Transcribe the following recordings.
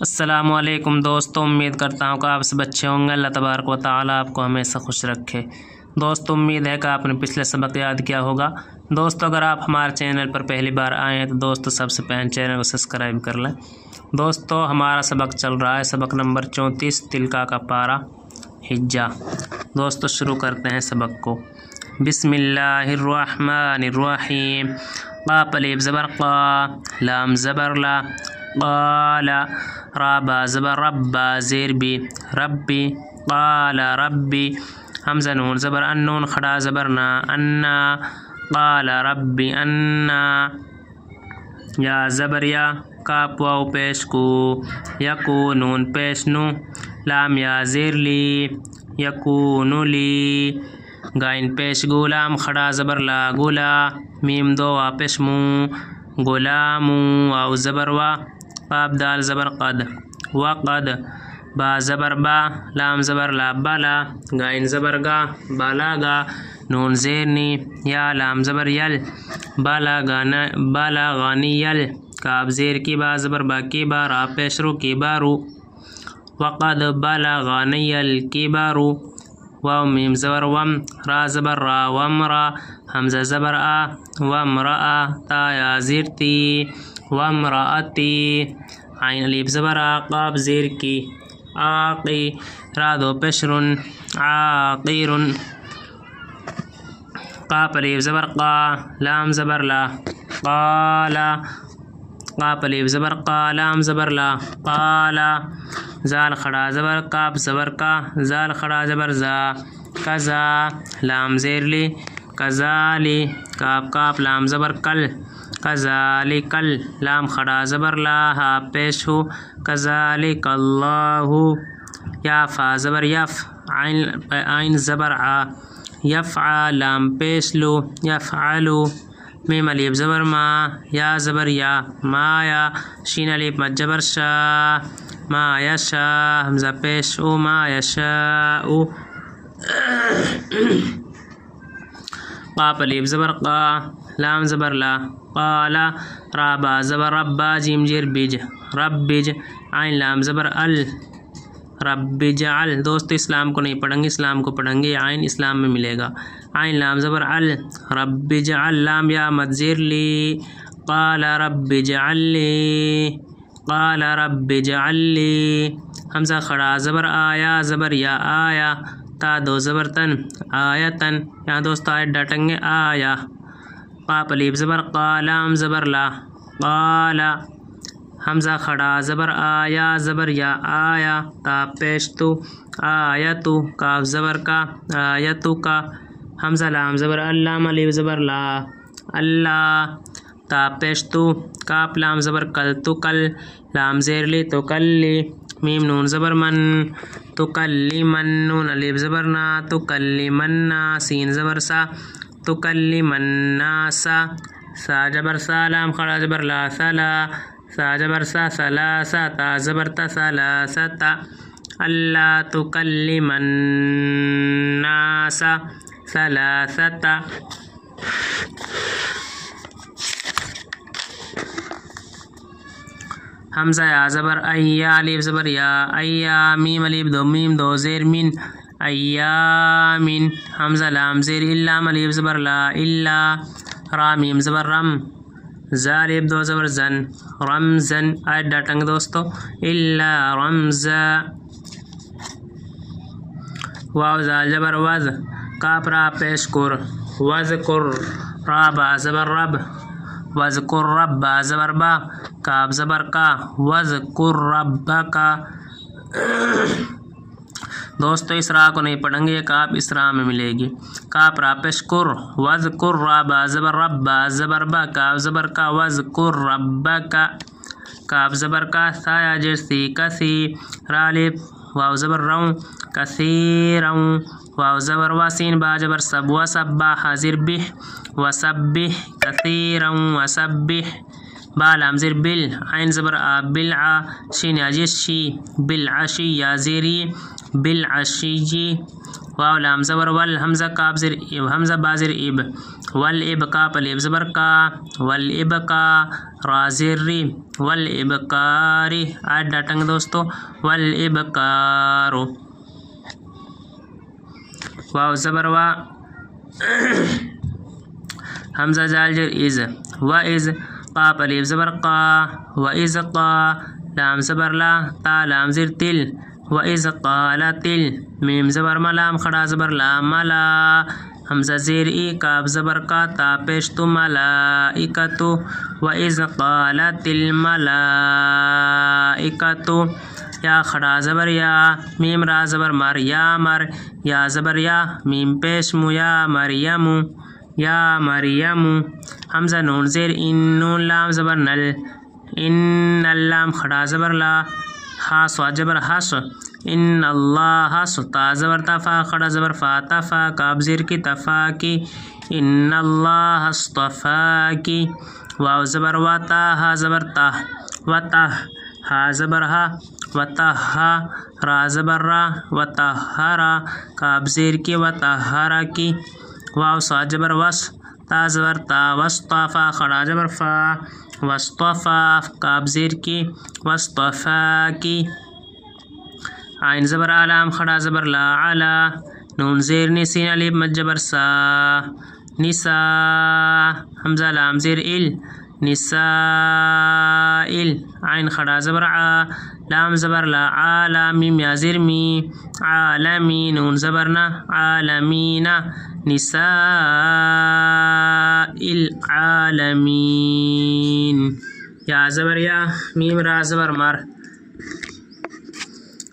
السلام علیکم دوستوں، امید کرتا ہوں کہ آپ سب اچھے ہوں گے۔ اللہ تبارک و تعالیٰ آپ کو ہمیشہ خوش رکھے۔ دوستوں، امید ہے کہ آپ نے پچھلے سبق یاد کیا ہوگا۔ دوستوں، اگر آپ ہمارے چینل پر پہلی بار آئے ہیں تو دوستوں سب سے پہلے چینل کو سبسکرائب کر لیں۔ دوستوں، ہمارا سبق چل رہا ہے سبق نمبر 34 تلکا کا پارہ ہجا۔ دوستوں، شروع کرتے ہیں سبق کو۔ بسم اللہ الرحمن الرحیم۔ قاف الف زبر قا، لام زبر لا، قال را با زبر ربا زیر بی، ربی، قال ربی، حمزہ نون زبر ان، نون کھڑا زبر نا، انا، قال ربی انا، یا زبر یا، کاف واو پیش کو، یکو نون پیش نو، لام یا زیر لی، یکون لی، گائن پیش گو، لام کھڑا زبر لا، گلا، میم دو وا پیش مو، غلام، واو زبر وا، قاف دال زبر قد، وقد، با زبر با، لام زبر لا، بلا، گائن زبر گا، بلغا، نون زیرنی، یا لام زبر یل، بلغنی یل، کاف زیر کی، با زبر با کی، با را پیش رو کی، بارو، وقد بلغنی الکبر، واو میم زبر وم، را زبر را، ومرا، حمزہ زبر آ، ومرآ، تا یا زیر تی، ومرأتی، عین الف زبر آ، قاف زیر کی، آقی، را دو پیشرن، عاقر، قاف الف زبر قا، لام زبر لا، قالا، قاف الف زبر قا، لام زبر لا، قالا، زال کھڑا زبر کاف زبر کا، زال کھڑا زبر زا، کزا، لام زیر لی، کزالی، کاف کاف لام زبر کل، کزالکل، لام کھڑا زبر لا، ہا پیش ہو، کزالک اللہ، یا فا زبر یف، عین زبر آ، یفعا، لام پیش لو، یفعلو، میم الف زبر ما، یا زبر یا، مایا، شین الف مد زبر شا، ما یشا، حمزہ پیش او، ما یشاء، قاف الف زبر قا، لام زبر لا، قالا، را با زبر ربا، جیم جیر بج، ربج، عین لام زبر ال، رب جعل۔ دوستو، اسلام کو نہیں پڑھیں گے، اسلام کو پڑھیں گے، عین اسلام میں ملے گا، عین لام زبر ال، رب جعل، لام یا مد زیر لی، قال رب جعل لی، قال رب جعل لی، حمزہ کھڑا زبر آیا زبر یا، آیا، تا دو زبر تن، آیتن، یہاں دوست آیت ڈاٹیں گے، آیا، قاف الف زبر قا، لام زبر لا، قالا، حمزہ کھڑا زبر آیا زبر یا، آیا، تا پیش تو، آیتو، کاف زبر کا، آیتو کا، حمزہ لام زبر اللہ، الف زبر لا، اللہ، تا پیش تو، کاف لام زبر کل، تو کل، لام زیر لی، تو کل لی، میم نون زبر من، تو کلی من، نون الف زبر نا، تو کلی مننا، سین زبر سا، تو کلی مننا سا، سا جبر سا، لام کھڑا زبر لا، سلا، سا جبر سا، سلاسا، تا زبر تا، سلاستا، اللہ تکلم الناس ثلاثتا، حمزہ یا زبر ایا، الف زبر یا، ایا، میم الف دو، میم دو زیر من، ایامن، حمزہ لام زیر الا، الف زبر لا، الا، را میم زبر رم، زالب دو زبر زن، رمزن، آیت ڈاٹیں گے دوستو، الا رمزا، واو زال زبر وز، کاف را پیش کر، وذکر، را با زبر رب، وذکر رب، با زبر با، کاف زبر کا، وذکر ربکا۔ دوستو، اس را کو نہیں پڑھیں گے، یہ کاف اس را میں ملے گی، کاف را پیش کر، وذکر، را با زبر رب، با زبر با، کاف زبر کا، وذکر ربکا، کاف زبر کا، سا یا جرسی، کسی، را الف، واو زبر رون، کثیرون، واو زبر واسین، با زبر سب، وسبح، حاضر بہ، وسبح، کثیرون، وسبح، با لام زیر بل، عین زبر آ، بلع، شین یا جس شی، بالعشی، یا زیری، بالعشی، واو لام زبر ول حمزہ کاف زیر اب حمزہ با زیر اب والاب کاف الف زبر کا والاب کا را زیر ری والابکاری آج ڈاٹیں گے دوستو والابکارو واو زبر وا حمزہ زال زیر از و از قاف الف زبر قا و از قا لام زبر لا تا لام زیر تل و از قال تل میم زبر ملام کھڑا زبر لا ملا حمزہ زیر ای کاف زبر کا تا پیش تو ملائکتو و از قالت الملائکتو یا کھڑا زبر یا میم را زبر مر یا مر یا زبر یا میم پیش مو یا مریمو یا مریمو حمزہ نون زیر ان نون لام زبر نل ان اللام کھڑا زبر لا ہا صاد زبر حس ان اللہ حس تا زبر تفا کھڑا زبر فا تفا کاف زیر کی تفا کی ان اللہ اصطفا کی واو زبر و تا ہا زبر تا و تا ہا زبر ہا و تا ہا را زبر را و تا ہرا کاف زیر کی و تا ہرا کی واو صاد زبر وس تا زبر تا وصطفا کھڑا زبر فا وصطفا کاف زیر کی وصطفا کی عین زبر علام کھڑا زبر لا علا نون زیر نسین الف مد زبر سا نسا حمزہ لام زیر ال نسائل عین کھڑا زبر ع لام زبر لا عالمیم یا زیر می عالمی نون زبرنا عالمین نسائل عالمین یا زبر یا میم را زبر مر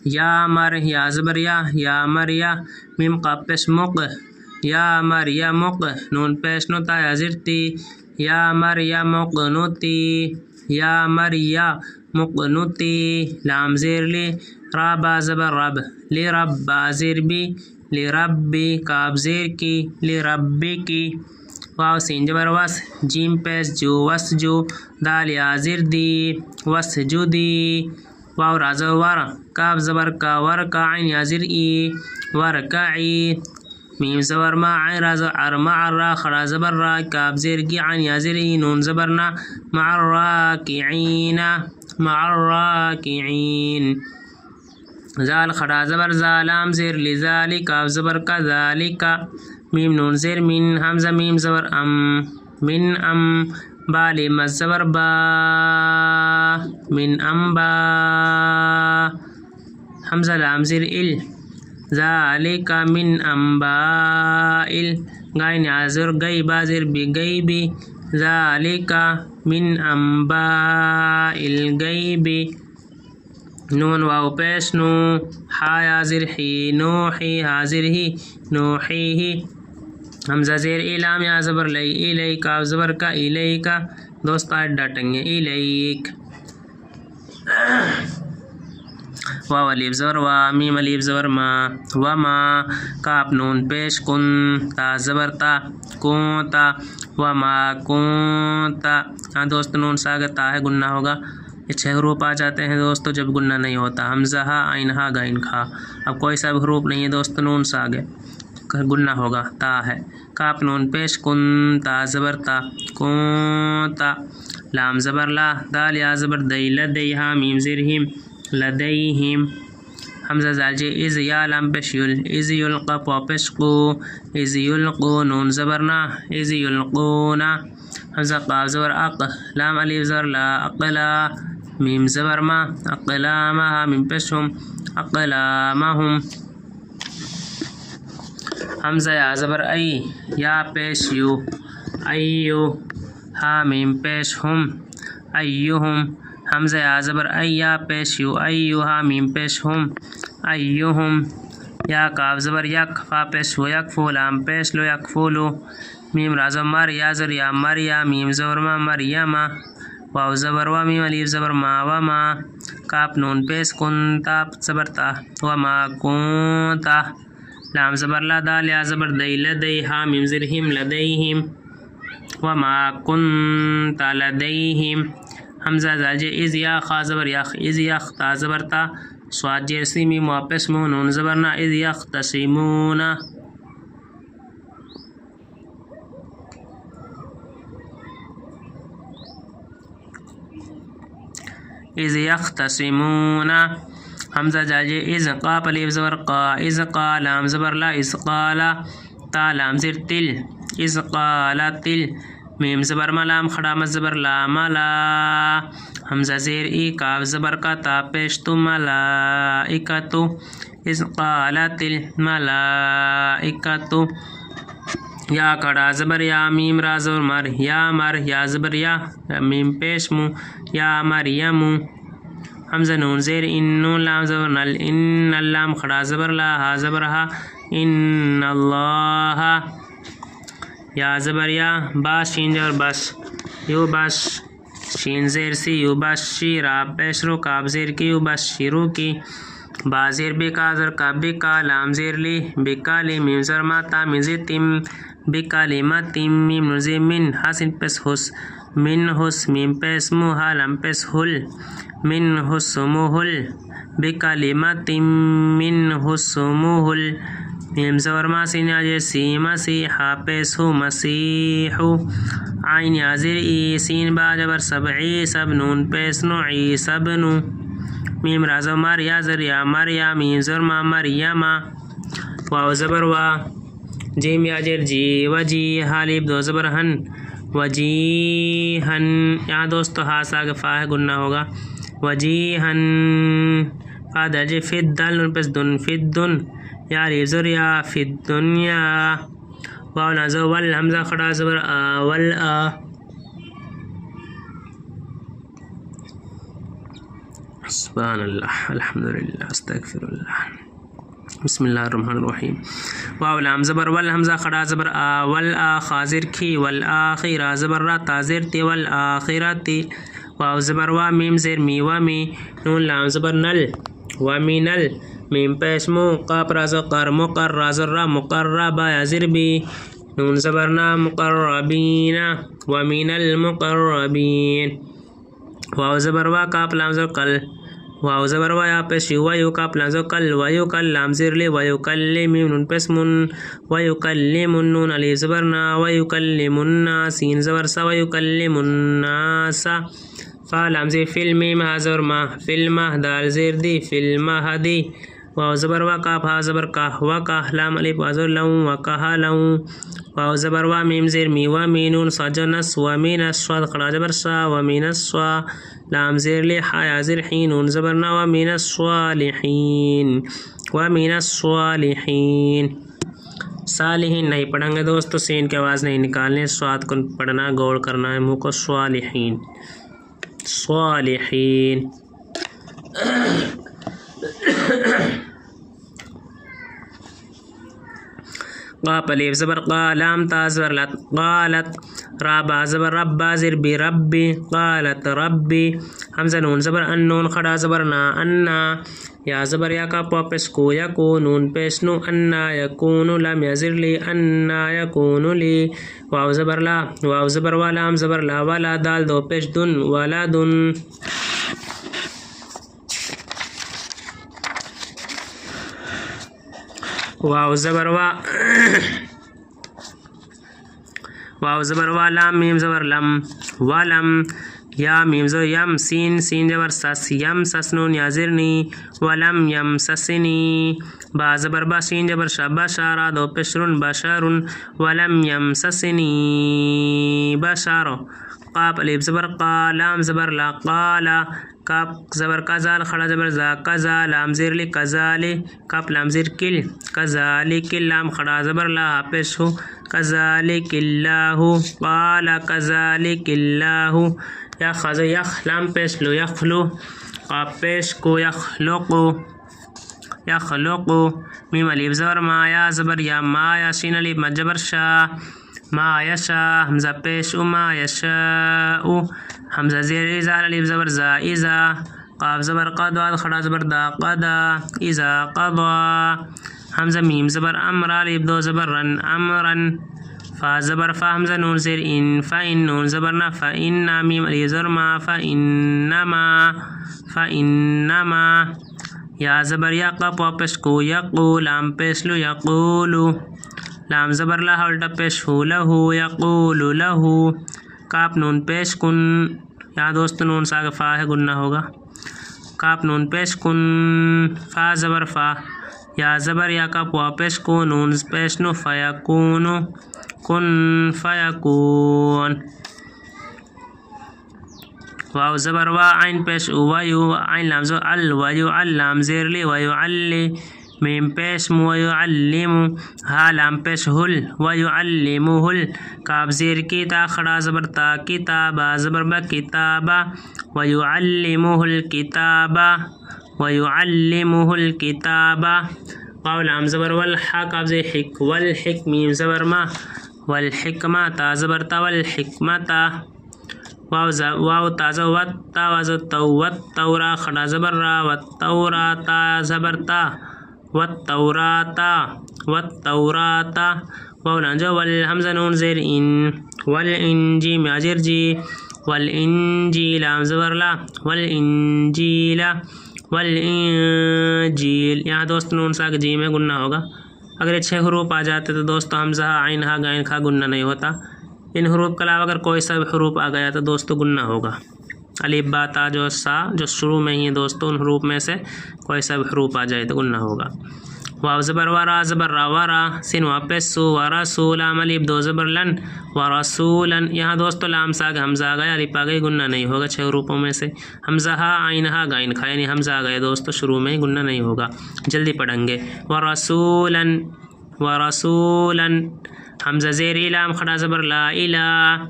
یا مر یا زبر یا مر یا میم قاف پیش مق یا مر یا مق نون پیش نو تا یا زیر تی یا مر یا مقنوتی یا مر یا مقنوتی لام زیر لی را با زبر رب لی رب با زیر بی لی ربی کاف زیر کی لی ربی کی واو سین زبر وس جیم پیش جو وس جو دال یا زیر دی وس جو دی واو را زبر ور کاف زبر کا ور کا عین یا زیر ای ورکعی میم زبر ما عین را زبر ار مع را کھڑا زبر را کاف زیر کی عین یا زیر ای نون زبرنا مع الراکعین مع الراکعین زال کھڑا زبر زالام زیر لذالک کاف زبر کا ذالک میم نون زیر من حمزہ میم زبر ام من ام با لام زبر با من ام با حمزہ لام زیر ال ذالک من انبائل غین عذر گئی بازر بی گئی بی ذالک من انبائل گئی بی نون واو پیش نو ہا حاضر ہی نوحی حاضر ہی نوحی ہی حمزہ زیر الام یا زبر لئی الی کاف زبر کا الی کا دوست آج ڈاٹیں گے الیک واو الف زبر وا میم الف زبر ما وما کاف نون پیش کن تا زبر تا کونتا وما کونتا ہاں دوست نون ساگتا ہے گنہ ہوگا یہ 6 حروف آ جاتے ہیں دوستو جب گنہ نہیں ہوتا حمزہ ہا عین ہا غین کھا اب کوئی سا حروف نہیں ہے دوست نون ساگے گنہ ہوگا تا ہے کاف نون پیش کن تا زبر تا کونتا لام زبر لا دال یا زبر دی لدی ہا میم زیر ہیم لدیہم حمزہ زالجی از یا لام پیش یل از یلقا پا پیش قو از یلقو نون زبرنا از یلقونا حمزہ قاف زبر اق لام الف زبر لا اقلا میم زبر ما اقلامها میم پیشهم اقلامهم حمزہ یا زبر ای یا پیش یو ایو ہا میم پیش ہم ایہم حمزہ یا زبر ای یا پیش یو ایو ہا میم پیش ہم ایہم یا کاف زبر یک فا پیش و یک فو لام پیش لو یک فولو میم را زبر مر یا زر یا مر یا میم زبر ما مریما واو زبر و میم الف زبر ما و ما کاف نون پیش کن تا زبر تا و ما کنتا لام زبر لا دال یا زبر دی لدی ہا میم زر ہم لدیہم و ما کنتا لدیہم حمزہ زالجی از یا خا زبر یخ از یخ تا زبر تا صاد زیر سی میم واپس مو نون زبر نا اذ یختصمون اذ یختصمون حمزہ جاجے اذ قاف الف زبر قا اذ قا لام زبر لا اذ قالا تا لام زیر تل اذ قالا تل میم زبر ما لام کھڑا مز زبر لا ملا حمزہ زیر ای کاف زبر کا تا پیش تو ملائکتو اذ قالت الملائکتو یا کڑا زبر یا میم را زبر مر یا زبر یا میم پیش مو یا مریم حمزہ نون زیر ان نون لام زبر نل ان اللام کھڑا زبر لا ہا زبر ہا ان اللہ یا زبر یا باس شین زبر بس یو بس شین زیر سی یو بس شی را پیش رو کاب زیر کی یو بس شیرو کی با زیر بکا زر کا بکا لام زیر لی بکا لی میم زر ما تا مزی تم بکا لی ما تم میم نزی من حسن پس حس من حس میم پس مو حالم پس حل من حس مو حل بکا لی ما تم من حس مو حل میم زور ما سین آجر سی مسیحا پیس ہو مسیحو عین یازر ای سین با جبر سبعی سب نون پیس نو عی سب نو میم رازو مر یا زر یا مریا میم زر ما مریما واو زبر وا جیم یاجر جی وجی حالیب دو زبر ہن وجی ہن یہاں دوستو ہاس آگے فاہ گننا ہوگا وجی ہن فا درجے فید دل نون پس دن فید دن یا ریب زر یا فید دنیا واو نازو ول حمزہ کھڑا زبر آ ول آ سبحان اللہ الحمدللہ استغفر اللہ بسم اللہ الرحمن الرحیم واو لام زبر ول حمزہ کھڑا زبر آ ول آ خازر کھی ول آخرہ زبر را تازر تی ول آخرتی واو زبر وا میم زیر می و می نون لام زبر نل و می نل میم پیش مو قاف رازو قر مقر رازو را مقربا یزر بی نون زبرنا مقربین و من المقربین واو زبر وا کاف لام زبر قل واو زبر وا یا پیش یو یو کاف لام زبر قل و یو کل لام زیر لی و یو کلم نون پیش من و یو کلم نون علی زبرنا و یو کلم الناس سین زبر سا و یو کلم الناس فا لام زیر فلم ما زبر ما فلم دال زیر دی فلم هدی واو زبر وا کاف ہا زبر کا و کا لام الف وازر لو و کا لو واو زبر وا میم زیر می و مینون سجنس و مین الصاد قرا زبر سا و مین الصا لام زیر لی حیا زیر حین زبرنا و مین الصالحین و مین الصالحین صالحین نہیں پڑھیں گے دوستو سین کی آواز نہیں نکالنے صاد کو پڑھنا غور کرنا ہے منہ کو صالحین صالحین قاف الف زبر قا لام تا زبر لت قالت رابا زبر ربا زر بی ربی قالت ربی حمزہ نون زبر ان نون کھڑا زبر نا انا یا زبر یا کا پاپس کو یکو نون پیش نو انا یکون لام یزر لی انا یکون لی واو زبر لا واو زبر وا لام زبر لا ولا دال دو پیش دن ولا دن واو زبر وا واو زبر وا لام میم زبر لم ولم یا میم زبر یم سین سین زبر سس یم سس نون یازرنی ولم یم سسنی با زبر با سین زبر شبا شارا دو پشرن بشرن ولم یم سسنی بشارو قاف الف زبر قا لام زبر لا قالا کاف زبر کزال کھڑا زبر زا کزا لام زیر لی کزالی کاف لام زیر کل کزالی کل لام کھڑا زبر لا پیش ہو کزالک اللہ قال کزالک اللہ یخذ یخ لام پیش لو یخلو قاف پیش کو یخلقو یخلقو میم الف زبر ما یا زبر یا ما یا شین الف مجبر شا ما یشا حمزہ پیش او ما یشاء حمزہ زیر ازار الف زبر زا ازا قاف زبر قضا کھڑا زبر دا قضا ازا قضا حمزہ میم زبر امر الف دو زبر رن امرن فا زبر فا حمزہ نون زیر ان فا ان نون زبر نا فا ان میم الف زبر ما فا انما یا زبر یا قاف واو پیش کو یقو لام پیش لو یقولو لام زبر لا ہلٹا پیش ہو لہو یقولو لہو کاف نون پیش کن یہاں دوست نون ساگ فا ہے گننا ہوگا کاف نون پیش کن فا زبر فا یا زبر یا کاف واو پیش کو نون پیش نو فیکونو کن فیکون واو زبر وا عین پیش ویو عین لام زبر ال ویو علام زیر لی ویو علی میم پیش مو ویو علم ہا لام پیش ہل ویو علمو ہل کاف زیر کی تا کھڑا زبر تا کتابا زبر با کتابا ویو علمو ہل کتابا ویو علمو ہل کتابا واو لام زبر والحا کاف زیر حک والحک میم زبر ما والحکمہ تا زبر تا والحکمتا واو تازہ وتا وازو تو وتورا کھڑا زبر را وتوراتا زبر تا وتوراتا وتوراتا واو لانجو والحمزہ نون زیر ان والانجی ماجر جی والانجیل لام زبر لا والانجیل والانجیل یہاں دوست نون ساک جی میں گننا ہوگا اگر یہ 6 حروف آ جاتے تو دوستو حمزہ عین ہا غین کھا گننا نہیں ہوتا ان حروف کے علاوہ اگر کوئی سا حروف آ گیا تو دوستو گننا ہوگا الف با تا جو سا جو شروع میں ہی ہیں دوستو ان حروف میں سے کوئی سا حروف آ جائے تو گننا ہوگا واو زبر ورا زبر را ورا سین واپس سو ورسول الف دو زبر لن ورسولن یہاں دوستو لام ساگ حمزہ آ گیا الف آ گئی گننا نہیں ہوگا 6 حروفوں میں سے حمزہ ہا عین ہا غین کھا یعنی حمزہ آ گیا دوستو شروع میں ہی گننا نہیں ہوگا جلدی پڑھیں گے ورسولن ورسولن حمزہ زیر لام کھڑا زبر لا الہ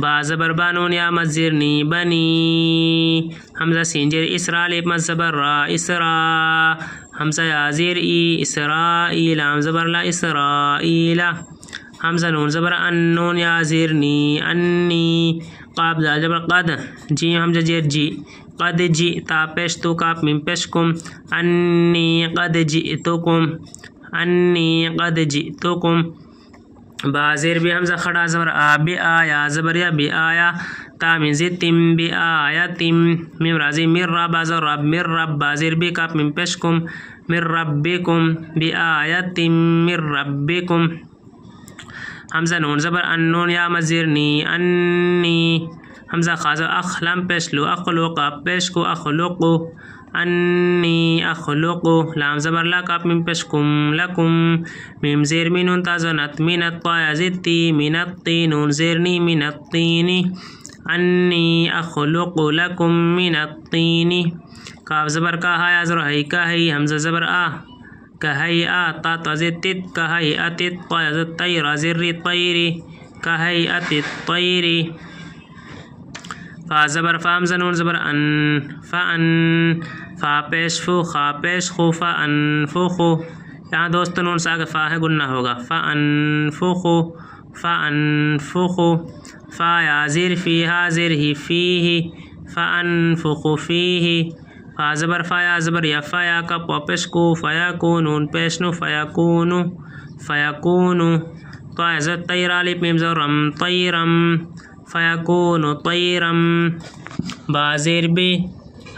با زبر بانون یا مزرنی بنی حمزہ سین زیر اسرا الف مز زبر را اسرا حمزہ یا زیر ای اسرائیل لام زبر لا اسرائیل حمزہ نون زبر ان نون یا زیرنی انی قاف دال زبر قد جی حمزہ زیر جی قد جی تا پیش تو کاف میم پیش کم انی قد جئتکم انی قد جئتکم با زیر بھی حمزہ کھڑا زبر آ بی آیا زبر یا بی آیا تا من زی تم بی آیا تم میم رازی میر رب آزر رب میر رب با زیر بھی کاف میم پیش کم میر ربکم بی آیا تم میر ربکم حمزہ نون زبر ان نون یا مزرنی انی حمزہ خازر اخ لام پیش لو اخلق پیش کو اخلقو انی اخلقو لام زبر لا کاف میم پیش کم لکم میم زیر می نون تازنت مینت طایا زدتی مینت تی نون زیرنی مینت تینی انی اخلق لکم مینت تینی کاف زبر کا ہایا زر ہی کا ہی حمزہ زبر آ کہی آ تا تزد تت کہی اتت طایا زد طیر زر طیری کہی اتت طیری فا زبر فا حمزہ نون زبر ان فان فا پیش فو خا پیش خو فان فو خو یہاں دوست نون ساگ فا ہے گننا ہوگا فان فو خو فان فو خو فا یا زیر فی حاضر ہی فی ہی فان فو خو فی ہی فا زبر فا یا زبر یا فا یا کا پو پیش کو فیا کو نون پیش نو فیا کونو فیا کونو طایا زد طیر الف میم زرم طیرم فیکون طیرم با زیر بی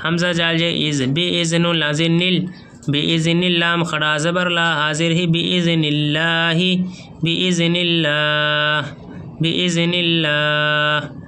حمزہ جال جے از بی اذن لازر نل بی اذن اللام کھڑا زبر لا حاضر ہی بی اذن اللہ بی اذن اللہ بی اذن اللہ